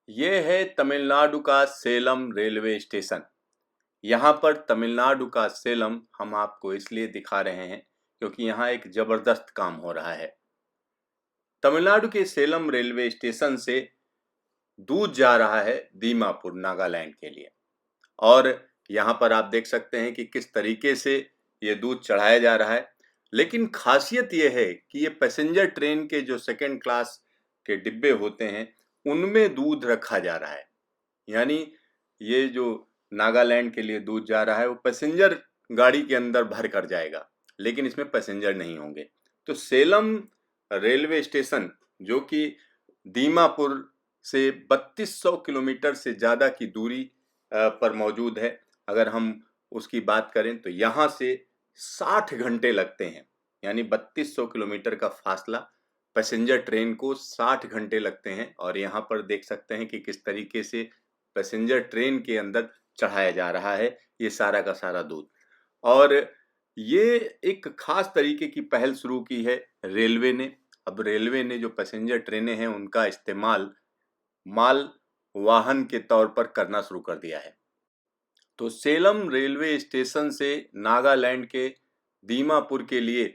ये है तमिलनाडु का सेलम रेलवे स्टेशन। यहाँ पर तमिलनाडु का सेलम हम आपको इसलिए दिखा रहे हैं क्योंकि यहाँ एक जबरदस्त काम हो रहा है। तमिलनाडु के सेलम रेलवे स्टेशन से दूध जा रहा है दीमापुर नागालैंड के लिए और यहाँ पर आप देख सकते हैं कि किस तरीके से ये दूध चढ़ाया जा रहा है। लेकिन खासियत ये है कि ये पैसेंजर ट्रेन के जो सेकंड क्लास के डिब्बे होते हैं उनमें दूध रखा जा रहा है। यानी ये जो नागालैंड के लिए दूध जा रहा है वो पैसेंजर गाड़ी के अंदर भर कर जाएगा, लेकिन इसमें पैसेंजर नहीं होंगे। तो सेलम रेलवे स्टेशन जो कि दीमापुर से 3200 किलोमीटर से ज़्यादा की दूरी पर मौजूद है। अगर हम उसकी बात करें तो यहाँ से 60 घंटे लगते हैं, यानी 3200 किलोमीटर का फासला पैसेंजर ट्रेन को 60 घंटे लगते हैं। और यहाँ पर देख सकते हैं कि किस तरीके से पैसेंजर ट्रेन के अंदर चढ़ाया जा रहा है ये सारा का सारा दूध। और ये एक खास तरीके की पहल शुरू की है रेलवे ने। अब रेलवे ने जो पैसेंजर ट्रेनें हैं उनका इस्तेमाल माल वाहन के तौर पर करना शुरू कर दिया है। तो सेलम रेलवे स्टेशन से नागालैंड के दीमापुर के लिए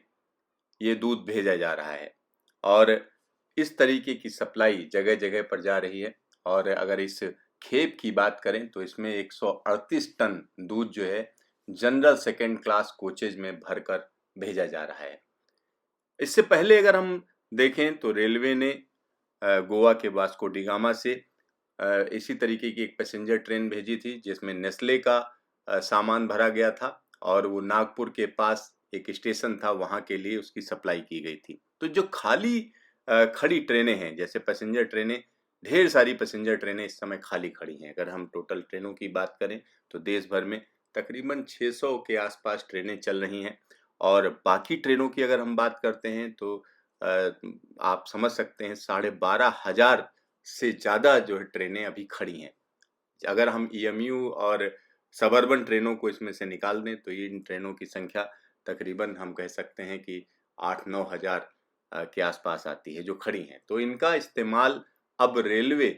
ये दूध भेजा जा रहा है और इस तरीके की सप्लाई जगह जगह पर जा रही है। और अगर इस खेप की बात करें तो इसमें 138 टन दूध जो है जनरल सेकेंड क्लास कोचेज में भरकर भेजा जा रहा है। इससे पहले अगर हम देखें तो रेलवे ने गोवा के वास्को डिगामा से इसी तरीके की एक पैसेंजर ट्रेन भेजी थी जिसमें नेस्ले का सामान भरा गया था और वो नागपुर के पास एक स्टेशन था वहाँ के लिए उसकी सप्लाई की गई थी। तो जो खाली खड़ी ट्रेनें हैं, जैसे पैसेंजर ट्रेनें, ढेर सारी पैसेंजर ट्रेनें इस समय खाली खड़ी हैं। अगर हम टोटल ट्रेनों की बात करें तो देश भर में तकरीबन 600 के आसपास ट्रेनें चल रही हैं। और बाकी ट्रेनों की अगर हम बात करते हैं तो आप समझ सकते हैं 12,500 से ज़्यादा जो है ट्रेनें अभी खड़ी हैं। अगर हम ईएमयू और सबअर्बन ट्रेनों को इसमें से निकाल दें तो इन ट्रेनों की संख्या तकरीबन हम कह सकते हैं कि 8-9 हज़ार के आसपास आती है जो खड़ी हैं। तो इनका इस्तेमाल अब रेलवे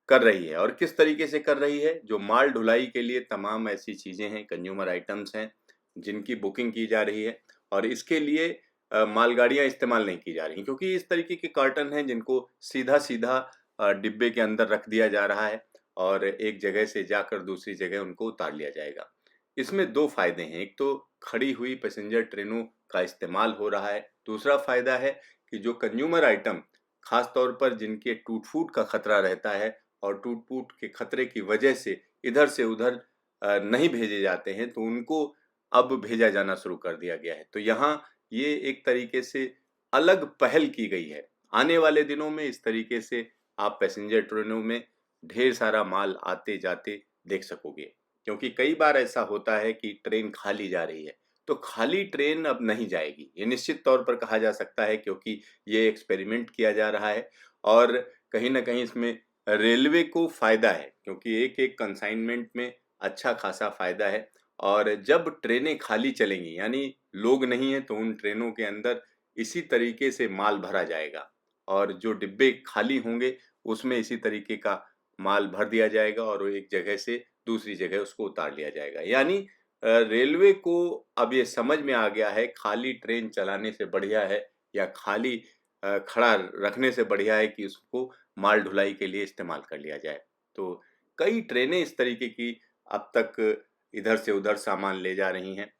कर रही है। और किस तरीके से कर रही है? जो माल ढुलाई के लिए तमाम ऐसी चीज़ें हैं, कंज्यूमर आइटम्स हैं जिनकी बुकिंग की जा रही है और इसके लिए मालगाड़ियाँ इस्तेमाल नहीं की जा रही क्योंकि इस तरीके के कार्टन हैं जिनको सीधा-सीधा डिब्बे के अंदर रख दिया जा रहा है और एक जगह से जाकर दूसरी जगह उनको उतार लिया जाएगा। इसमें 2 फ़ायदे हैं, एक तो खड़ी हुई पैसेंजर ट्रेनों का इस्तेमाल हो रहा है, दूसरा फ़ायदा है कि जो कंज्यूमर आइटम ख़ास तौर पर जिनके टूट-फूट का खतरा रहता है और टूट-फूट के खतरे की वजह से इधर से उधर नहीं भेजे जाते हैं तो उनको अब भेजा जाना शुरू कर दिया गया है। तो यहाँ ये एक तरीके से अलग पहल की गई है। आने वाले दिनों में इस तरीके से आप पैसेंजर ट्रेनों में ढेर सारा माल आते-जाते देख सकोगे। क्योंकि कई बार ऐसा होता है कि ट्रेन खाली जा रही है, तो खाली ट्रेन अब नहीं जाएगी। ये निश्चित तौर पर कहा जा सकता है क्योंकि ये एक्सपेरिमेंट किया जा रहा है और कहीं न कहीं इसमें रेलवे को फ़ायदा है क्योंकि एक-एक कंसाइनमेंट में अच्छा खासा फ़ायदा है। और जब ट्रेनें खाली चलेंगी यानी लोग नहीं हैं तो उन ट्रेनों के अंदर इसी तरीके से माल भरा जाएगा और जो डिब्बे खाली होंगे उसमें इसी तरीके का माल भर दिया जाएगा और वो एक जगह से दूसरी जगह उसको उतार लिया जाएगा। यानी रेलवे को अब ये समझ में आ गया है खाली ट्रेन चलाने से बढ़िया है या खाली खड़ा रखने से बढ़िया है कि उसको माल ढुलाई के लिए इस्तेमाल कर लिया जाए। तो कई ट्रेनें इस तरीके की अब तक इधर से उधर सामान ले जा रही हैं,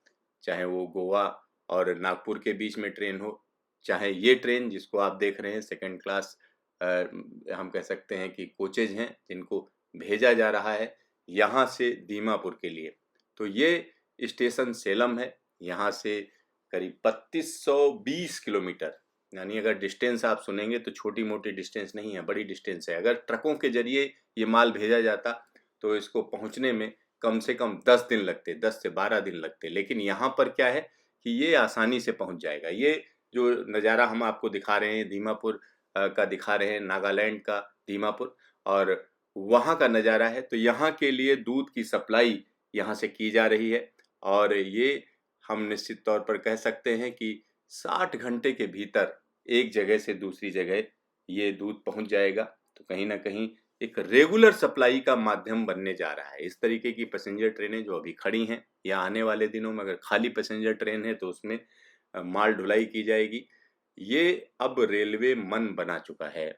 चाहे वो गोवा और नागपुर के बीच में ट्रेन हो, चाहे ये ट्रेन जिसको आप देख रहे हैं सेकंड क्लास हम कह सकते हैं कि कोचेज हैं जिनको भेजा जा रहा है यहाँ से दीमापुर के लिए। तो ये स्टेशन सेलम है, यहाँ से करीब 3220 किलोमीटर, यानी अगर डिस्टेंस आप सुनेंगे तो छोटी-मोटी डिस्टेंस नहीं है, बड़ी डिस्टेंस है। अगर ट्रकों के ज़रिए ये माल भेजा जाता तो इसको पहुँचने में कम से कम 10 दिन लगते, 10 से 12 दिन लगते। लेकिन यहाँ पर क्या है कि ये आसानी से पहुँच जाएगा। ये जो नज़ारा हम आपको दिखा रहे हैं दीमापुर का दिखा रहे हैं, नागालैंड का दीमापुर और वहाँ का नज़ारा है। तो यहाँ के लिए दूध की सप्लाई यहाँ से की जा रही है और ये हम निश्चित तौर पर कह सकते हैं कि 60 घंटे के भीतर एक जगह से दूसरी जगह ये दूध पहुँच जाएगा। तो कहीं न कहीं एक रेगुलर सप्लाई का माध्यम बनने जा रहा है। इस तरीके की पैसेंजर ट्रेनें जो अभी खड़ी हैं या आने वाले दिनों में अगर खाली पैसेंजर ट्रेन है तो उसमें माल ढुलाई की जाएगी। ये अब रेलवे मन बना चुका है